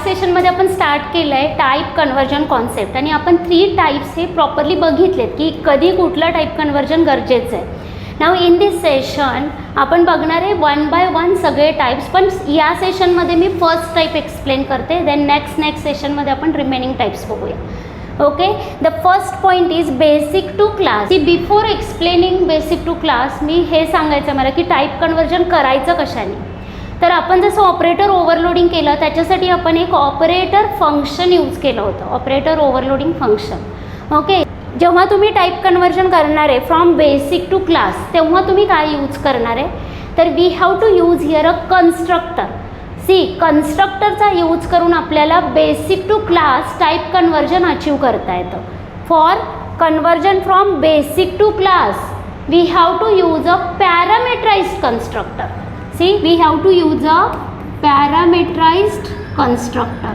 सेशनमध्ये आपण स्टार्ट केलं आहे टाईप कन्वर्जन कॉन्सेप्ट आणि आपण 3 टाईप्स हे प्रॉपरली बघितलेत की कधी कुठलं टाईप कन्वर्जन गरजेचं आहे. नाव इन दिस सेशन आपण बघणार आहे 1 बाय 1 सगळे टाईप्स, पण या सेशनमध्ये मी फर्स्ट टाईप एक्सप्लेन करते, देन नेक्स्ट सेशनमध्ये आपण रिमेनिंग टाईप्स बघूया. Okay, the first point is basic to class. Before explaining basic to class मी हे सांगायचं मला की टाईप कन्वर्जन करायचं कशाने. तर आपण जसं ऑपरेटर ओव्हरलोडिंग केलं त्याच्यासाठी आपण एक ऑपरेटर फंक्शन यूज केलं होतं, ऑपरेटर ओव्हरलोडिंग फंक्शन. ओके, जेव्हा तुम्ही टाईप कन्वर्जन करणार आहे फ्रॉम बेसिक टू क्लास तेव्हा तुम्ही काय यूज करणार आहे, तर we have to use here a constructor. See, कन्स्ट्रक्टरचा यूज करून आपल्याला basic to class type conversion achieve करता येतं. For conversion from basic to class we have to use a parameterized constructor. See, we have to use a parameterized constructor.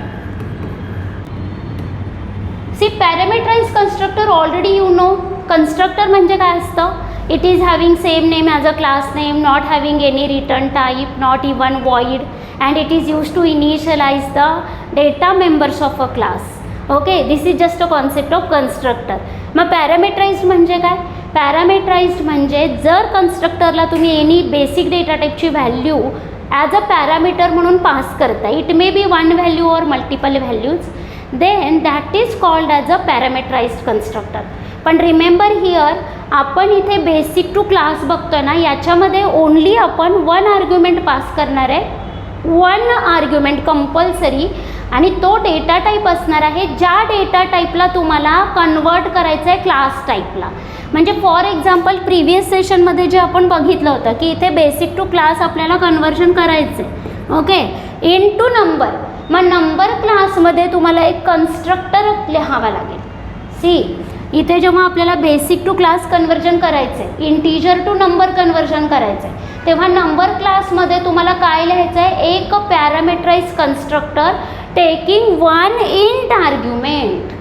See, parameterized constructor already you know. Constructor म्हणजे काय असतं? It is having same name as a class name, not having any return type, not even void, and it is used to initialize the data members of a class. Okay, this is just a concept of constructor. मग parameterized म्हणजे काय? पॅरामीटराइज्ड म्हणजे जर कन्स्ट्रक्टरला तुम्ही any basic data टाईपची value as a parameter म्हणून pass करता, it may be 1 value or multiple values, then that is called as a parameterized constructor. पण रिमेंबर हिअर आपण इथे बेसिक टू क्लास बघतोय ना, याच्यामध्ये ओनली आपण 1 आर्ग्युमेंट पास करणार आहे, 1 आर्ग्युमेंट कंपल्सरी, आणि तो डेटा टाईप असणार आहे ज्या डेटा टाईपला तुम्हाला कन्वर्ट करायचं आहे क्लास टाईपला. म्हणजे फॉर एक्झाम्पल प्रिव्हियस सेशनमध्ये जे आपण बघितलं होतं की इथे बेसिक टू क्लास आपल्याला कन्वर्जन करायचं आहे. Okay, into number. मग नंबर क्लासमध्ये तुम्हाला एक कन्स्ट्रक्टर लिहावा लागेल. सी, इथे जेव्हा आपल्याला बेसिक टू क्लास कन्वर्जन करायचं आहे, इंटीजर टू नंबर कन्वर्जन करायचं आहे, तेव्हा नंबर क्लासमध्ये तुम्हाला काय लिहायचं आहे, एक पॅरामीटराइज्ड कन्स्ट्रक्टर टेकिंग 1 इंट आर्ग्युमेंट.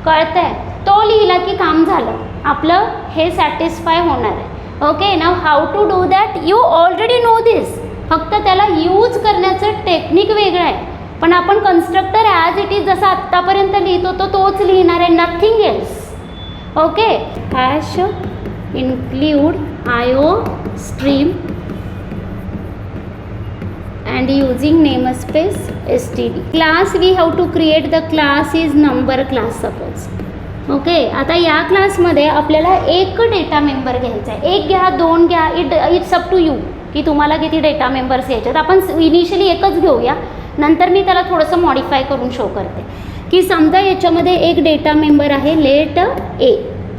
कळतं आहे? तो लिहिला की काम झालं, आपलं हे सॅटिस्फाय होणार आहे. Okay, now how to do that you already know this, फक्त त्याला यूज करण्याचं टेक्निक वेगळं आहे. पण आपण कन्स्ट्रक्टर ॲज इट इज जसं आत्तापर्यंत लिहित होतो तोच लिहिणार आहे, nothing else. Okay, hash include IO stream and using namespace std. Class we have to create, the class is number class suppose. Okay, आता या क्लासमध्ये आपल्याला एक डेटा मेंबर घ्यायचा आहे, 1 घ्या 2 घ्या, इट्स अप टू यू की तुम्हाला किती डेटा मेंबर्स घ्यायचे. आपण इनिशियली एकच घेऊया, नंतर मी त्याला थोडंसं मॉडिफाय करून शो करते. की समजा याच्यामध्ये एक डेटा मेंबर आहे let a,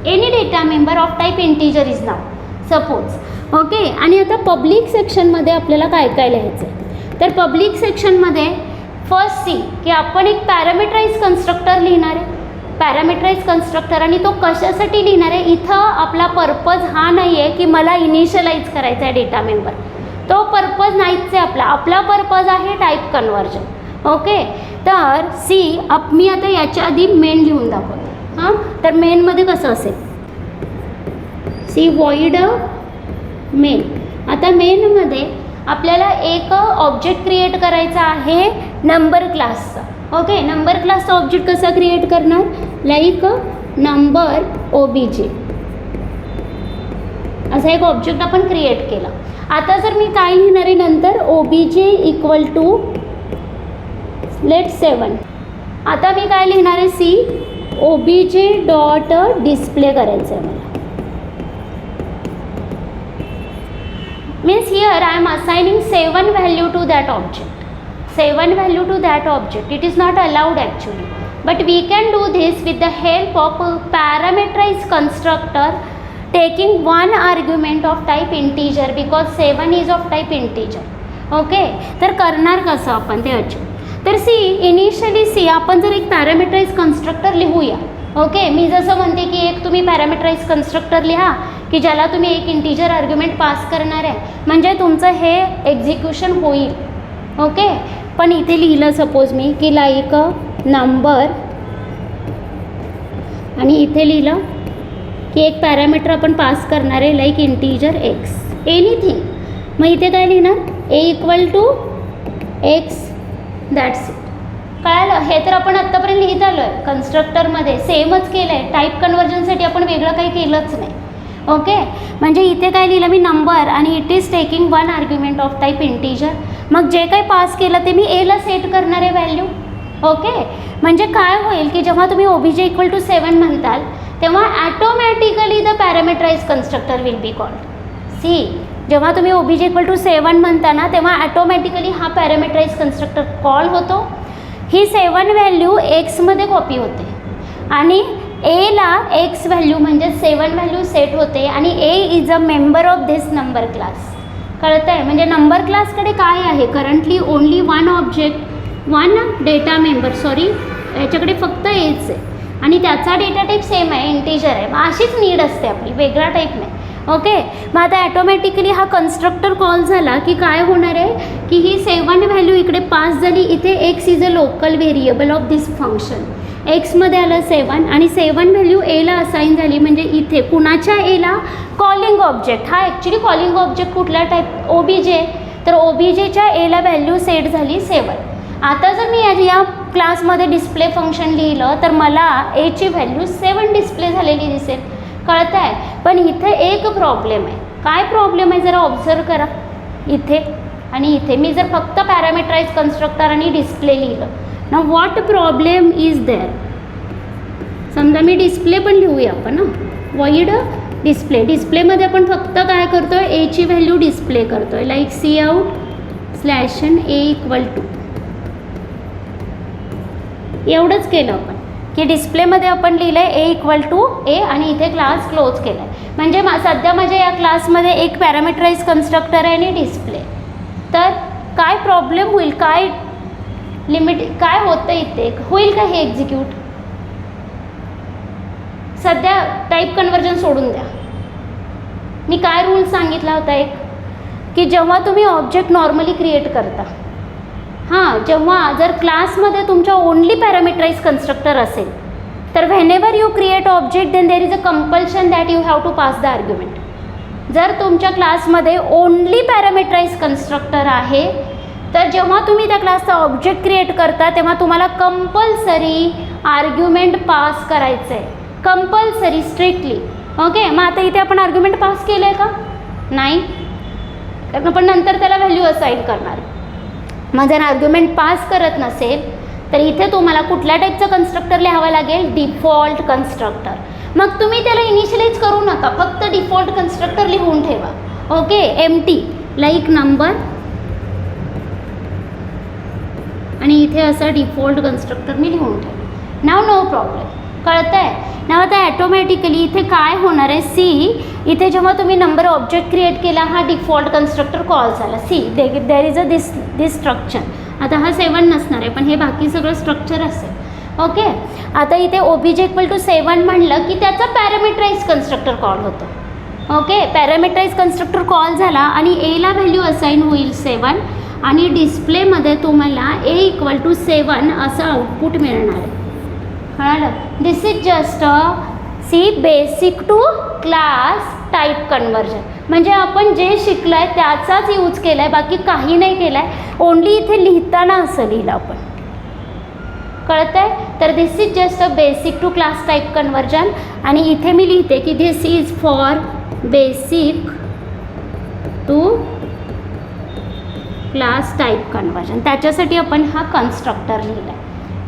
any data member of type integer is नाव सपोज. ओके, आणि आता पब्लिक सेक्शनमध्ये आपल्याला काय काय लिहायचं आहे, तर पब्लिक सेक्शनमध्ये फर्स्ट सी की आपण एक पॅरामीटराइज्ड कन्स्ट्रक्टर लिहिणार आहे, पॅरामीटराइज्ड कन्स्ट्रक्टर. आणि तो कशासाठी लिहिणार आहे, इथं आपला पर्पज हा नाही आहे की मला इनिशियलाइज करायचा आहे डेटा मेंबर, तो पर्पज नाहीच आहे आपला, आपला पर्पज आहे टाईप कन्वर्जन. ओके, तर सी मी आता याच्या आधी मेन लिहून दाखवते. हां, तर मेनमध्ये कसं असेल, सी वॉइड मेन. आता मेनमध्ये आपल्याला एक ऑब्जेक्ट क्रिएट करायचा आहे नंबर क्लासचा. ओके, नंबर क्लासचा ऑब्जेक्ट कसा क्रिएट करणार, लाईक नंबर OBJ असा एक ऑब्जेक्ट आपण क्रिएट केला. आता जर मी काय लिहिणार आहे नंतर, OBJ इक्वल टू लेट 7. आता मी काय लिहिणार आहे, सी OBJ डॉट डिस्प्ले करायचं आहे मला. Means here I am assigning 7 value to that object, 7 value to that object. It is not allowed actually, but we can do this with the help of a parameterized constructor taking 1 argument of type integer because 7 is of type integer. Okay, तर करणार कसं आपण ते achieve. तर C initially C आपण जर एक पॅरामीटराइज्ड constructor लिहूया. ओके, मी जसं म्हणते की एक तुम्ही पॅरामीटराइज्ड कन्स्ट्रक्टर लिहा की ज्याला तुम्ही एक इंटीजर आर्ग्युमेंट पास करणार आहे, म्हणजे तुमचं हे एक्झिक्युशन होईल. ओके, पण इथे लिहिलं सपोज मी की लाईक नंबर, आणि इथे लिहिलं की एक पॅरामीटर आपण पास करणार आहे लाईक इंटीजर एक्स, एनिथिंग. मग इथे काय लिहिणार, A equal to X, that's it. कळालं? हे तर आपण आत्तापर्यंत लिहित आलो आहे कन्स्ट्रक्टरमध्ये, सेमच केलं आहे. टाईप कन्वर्जनसाठी आपण वेगळं काही केलंच नाही. ओके, म्हणजे इथे काय लिहिलं मी, नंबर, आणि it is taking one argument of type integer. मग जे काही पास केलं ते मी एला सेट करणार आहे व्हॅल्यू. ओके, म्हणजे काय होईल की जेव्हा तुम्ही ओबीजे इक्वल टू 7 म्हणताल तेव्हा automatically the parameterize constructor will be called. See, जेव्हा तुम्ही ओबीजे इक्वल टू 7 म्हणता ना तेव्हा ॲटोमॅटिकली हा पॅरामीटराइज कन्स्ट्रक्टर कॉल होतो. ही 7 व्हॅल्यू एक्समध्ये कॉपी होते आणि एला एक्स व्हॅल्यू म्हणजे 7 व्हॅल्यू सेट होते आणि A is a member of this number class. कळतं आहे? म्हणजे नंबर क्लासकडे काय आहे, currently only one object, one data member, sorry याच्याकडे फक्त एच आहे आणि त्याचा डेटा टाईप सेम आहे, इंटीजर आहे. मग अशीच नीड असते आपली, वेगळा टाईप नाही. ओके, मग आता ॲटोमॅटिकली हा कन्स्ट्रक्टर कॉल झाला की काय होणार आहे की ही 7 व्हॅल्यू इकडे पास झाली. इथे X is a local variable of this function. एक्समध्ये आलं 7 आणि 7 व्हॅल्यू एला असाईन झाली. म्हणजे इथे कुणाच्या एला, कॉलिंग ऑब्जेक्ट. हा ॲक्च्युली कॉलिंग ऑब्जेक्ट कुठला टाईप, ओबीजे. तर ओबीजेच्या एला व्हॅल्यू सेट झाली 7. आता जर मी या क्लासमध्ये डिस्प्ले फंक्शन लिहिलं तर मला एची व्हॅल्यू 7 डिस्प्ले झालेली दिसेल. कळतं आहे? पण इथे एक प्रॉब्लेम आहे. काय प्रॉब्लेम आहे जरा ऑब्झर्व करा. इथे आणि इथे मी जर फक्त पॅरामीटराइज कन्स्ट्रक्टर आणि डिस्प्ले लिहिलं ना, व्हॉट प्रॉब्लेम इज देअर. समजा मी डिस्प्ले पण लिहूया आपण ना, वॉइड डिस्प्ले. डिस्प्लेमध्ये आपण फक्त काय करतो आहे, एची व्हॅल्यू डिस्प्ले करतो आहे, like cout slash n a equal to. एवढंच केलं आपण की डिस्प्लेमध्ये आपण लिहिलं आहे ए इक्वल टू ए आणि इथे क्लास क्लोज केला आहे. म्हणजे सध्या माझ्या या क्लासमध्ये एक पॅरामीटराइज कन्स्ट्रक्टर आहे आणि डिस्प्ले. तर काय प्रॉब्लेम होईल, काय लिमिट, काय होतं इथे, होईल का हे एक्झिक्यूट? सध्या टाईप कन्वर्जन सोडून द्या. मी काय रूल सांगितला होता एक, की जेव्हा तुम्ही ऑब्जेक्ट नॉर्मली क्रिएट करता, हां, जेव्हा जर क्लासमध्ये तुमच्या ओनली पॅरामीटराइज कन्स्ट्रक्टर असेल तर whenever you create object then there is a compulsion that you have to pass the argument. जर तुमच्या क्लासमध्ये ओनली पॅरामीटराइज कन्स्ट्रक्टर आहे तर जेव्हा तुम्ही त्या क्लासचा ऑब्जेक्ट क्रिएट करता तेव्हा तुम्हाला कंपल्सरी आर्ग्युमेंट पास करायचं आहे, कंपल्सरी, स्ट्रिक्टली. ओके, मग आता इथे आपण आर्ग्युमेंट पास केलं आहे का? नाही, कारण आपण नंतर त्याला व्हॅल्यू असाईन करणार. मग जर आर्ग्युमेंट पास करत नसेल तर इथे तुम्हाला कुठल्या टाईपचं कन्स्ट्रक्टर लिहावं लागेल, डिफॉल्ट कन्स्ट्रक्टर. मग तुम्ही त्याला इनिशियलाइज करू नका, फक्त डिफॉल्ट कन्स्ट्रक्टर लिहून ठेवा. ओके, एम्प्टी लाईक नंबर आणि इथे असं डिफॉल्ट कन्स्ट्रक्टर मी लिहून ठेवलं. नाव नो प्रॉब्लेम. कळतं आहे? नाव आता ॲटोमॅटिकली इथे काय होणार आहे, सी, इथे जेव्हा तुम्ही नंबर ऑब्जेक्ट क्रिएट केला हा डिफॉल्ट कन्स्ट्रक्टर कॉल झाला. See, there is a this structure. आता हा 7 नसणार आहे पण हे बाकी सगळं स्ट्रक्चर असेल. ओके, आता इथे ओबीजे इक्वल टू 7 म्हणलं की त्याचा पॅरामीटराइज कन्स्ट्रक्टर कॉल होतो. ओके, पॅरामीटराइज कन्स्ट्रक्टर कॉल झाला आणि एला व्हॅल्यू असाईन होईल 7 आणि डिस्प्लेमध्ये तुम्हाला ए इक्वल टू 7 असं आउटपुट मिळणार आहे. कळालं? This is just a see basic to class type conversion. म्हणजे आपण जे शिकलं आहे त्याचाच यूज केला आहे, बाकी काही नाही केलं आहे. ओनली इथे लिहिताना असं लिहिलं आपण. कळतं आहे? तर this is just a basic to class type conversion. आणि इथे मी लिहिते की this is for basic to class type conversion. त्याच्यासाठी आपण हा कन्स्ट्रक्टर लिहिला आहे.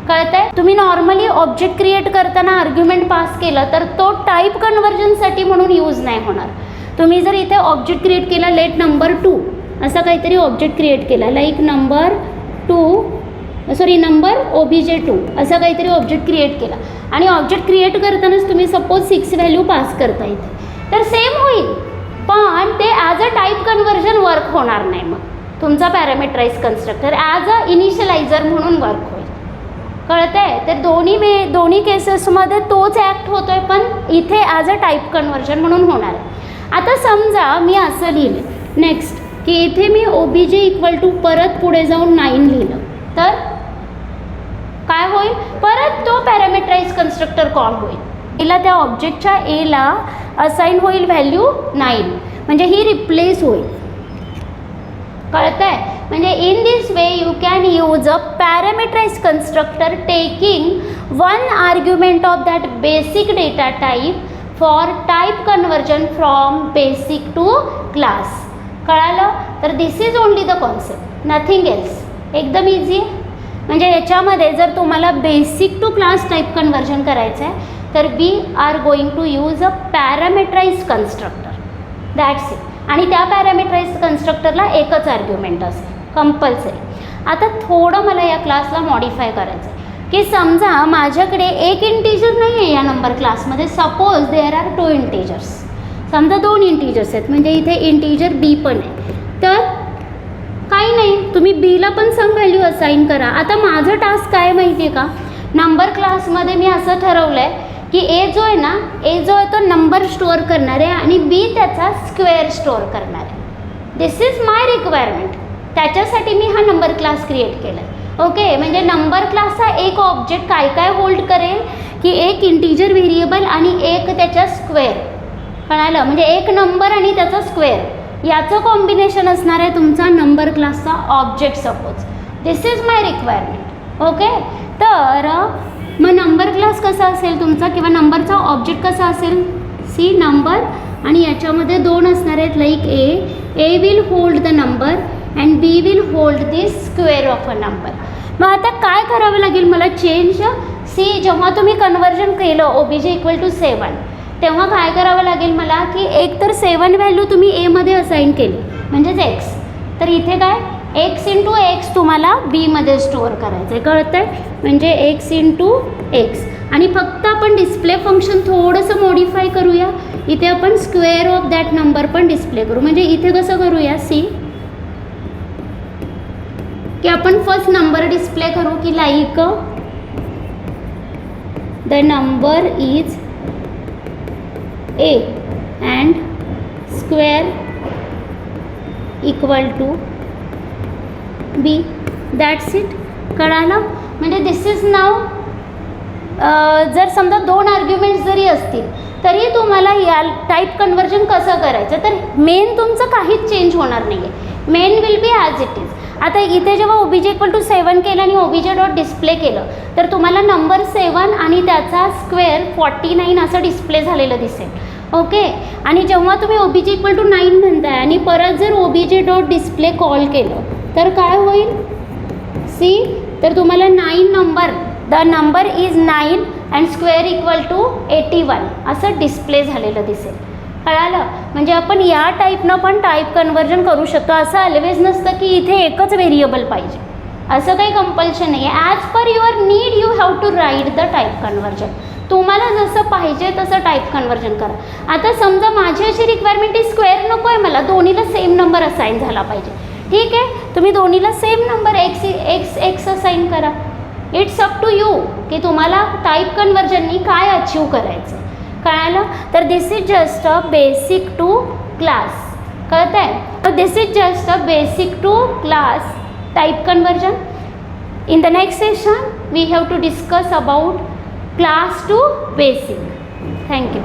कळतं आहे? तुम्ही नॉर्मली ऑब्जेक्ट क्रिएट करताना आर्ग्युमेंट पास केलं तर तो टाईप कन्वर्जनसाठी म्हणून यूज नाही होणार. तुम्ही जर इथे ऑब्जेक्ट क्रिएट केला, लेट नंबर 2 असा काहीतरी ऑब्जेक्ट क्रिएट केला, लाईक नंबर ओबीजे 2 असा काहीतरी ऑब्जेक्ट क्रिएट केला आणि ऑब्जेक्ट क्रिएट करतानाच तुम्ही सपोज 6 व्हॅल्यू पास करता इथे, तर सेम होईल. पण ते as a type conversion work होणार नाही. मग तुमचा पॅरामीटराइज कन्स्ट्रक्टर ॲज अ इनिशियलायझर म्हणून वर्क होईल. कळतं आहे? तर दोन्ही केसेसमध्ये तोच ॲक्ट होतो आहे पण इथे ॲज अ टाईप कन्वर्जन म्हणून होणार आहे. आता समजा मी असं लिहिलं नेक्स्ट की इथे मी ओबीजे इक्वल टू परत पुढे जाऊन 9 लिहिलं तर काय होईल, परत तो पॅरामीटराइज कन्स्ट्रक्टर कॉल होईल. एला त्या ऑब्जेक्टच्या एला असाईन होईल व्हॅल्यू 9 म्हणजे ही रिप्लेस होईल. कळतं आहे? म्हणजे in this way you can use a parameterize constructor taking one argument of that basic data type for type conversion from basic to class. कळालं? तर this is only the concept, nothing else. एकदम easy आहे. म्हणजे याच्यामध्ये जर तुम्हाला basic to class type conversion करायचं आहे तर we are going to use a parameterize constructor, that's it. आणि त्या पॅरामीटराइज कन्स्ट्रक्टरला एकच आर्ग्युमेंट असेल कंपल्सरी. आता थोडं मला या क्लासला मॉडिफाय करायचं आहे की समजा माझ्याकडे एक इंटीजर नाही आहे या नंबर क्लासमध्ये. Suppose there are 2 integers. समजा 2 इंटीजर्स आहेत, म्हणजे इथे इंटीजर बी पण आहे. तर काही नाही, तुम्ही बीला पण सम व्हॅल्यू असाइन करा. आता माझं टास्क काय माहिती आहे का, नंबर क्लासमध्ये मी असं ठरवलं आहे की ए जो आहे ना, ए जो आहे तो नंबर स्टोअर करणार आहे आणि बी त्याचा स्क्वेअर स्टोअर करणार आहे. दिस इज माय रिक्वायरमेंट. त्याच्यासाठी मी हा नंबर क्लास क्रिएट केला आहे. ओके, म्हणजे नंबर क्लासचा एक ऑब्जेक्ट काय काय होल्ड करेल की एक इंटीजर व्हेरिएबल आणि एक त्याच्या स्क्वेअर. कळालं? म्हणजे एक नंबर आणि त्याचा स्क्वेअर याचं कॉम्बिनेशन असणार आहे तुमचा नंबर क्लासचा object. Suppose this is my requirement. Okay, तर मग नंबर क्लास कसा असेल तुमचा किंवा नंबरचा ऑब्जेक्ट कसा असेल, सी नंबर आणि याच्यामध्ये 2 असणार आहेत like a will hold the number and b will hold the square of a number. मग आता काय करावं लागेल मला चेंज, सी जेव्हा तुम्ही कन्वर्जन केलं ओबीजे इक्वल टू 7 तेव्हा काय करावं लागेल मला की एक तर 7 व्हॅल्यू तुम्ही एमध्ये असाइन केली म्हणजेच एक्स, तर इथे काय एक्स इंटू एक्स तुम्हाला बीमध्ये स्टोअर करायचं आहे. कळतं आहे? म्हणजे एक्स इंटू एक्स. आणि फक्त आपण डिस्प्ले फंक्शन थोडंसं मॉडिफाय करूया. इथे आपण स्क्वेअर ऑफ दॅट नंबर पण डिस्प्ले करू. म्हणजे इथे कसं करूया, सी की आपण फर्स्ट नंबर डिस्प्ले करू की like the number is a and square equal to b. That's it. कळालं? म्हणजे दिस इज नाव. जर समजा 2 आर्ग्युमेंट्स जरी असतील तरी तुम्हाला या टाईप कन्वर्जन कसं करायचं, तर मेन तुमचं काहीच चेंज होणार नाही आहे. Men will be as it is. आता इथे जेव्हा ओबीजे इक्वल टू 7 केलं आणि ओबीजे डॉट डिस्प्ले केलं तर तुम्हाला नंबर 7 आणि त्याचा स्क्वेअर 49 असं डिस्प्ले झालेलं दिसेल. ओके, आणि जेव्हा तुम्ही ओबीजे इक्वल टू 9 म्हणताय आणि परत जर ओबीजे डॉट डिस्प्ले कॉल केलं तर काय होईल, सी तर तुम्हाला 9 number, the number is 9 and square equal to 81 असं डिस्प्ले झालेलं दिसेल. कळालं? म्हणजे आपण या टाईपनं पण टाईप कन्वर्जन करू शकतो. असं ऑलवेज नसतं की इथे एकच व्हेरिएबल पाहिजे, असं काही कंपल्शन नाही आहे. As per your need you have to write the type conversion. तुम्हाला जसं पाहिजे तसं टाईप कन्वर्जन करा. आता समजा माझी अशी रिक्वायरमेंट आहे स्क्वेअर नको आहे मला, दोन्हीला सेम नंबर असाइन झाला पाहिजे. ठीक आहे, तुम्ही दोन्हीला सेम नंबर एक्स असाइन करा. इट्स अप टू यू की तुम्हाला टाईप कन्वर्जननी काय अचीव करायचं. कळालं? तर this is just a basic to class. कळतं आहे? तर this is just a basic to class type conversion. In the next session we have to discuss about class to basic. Thank you.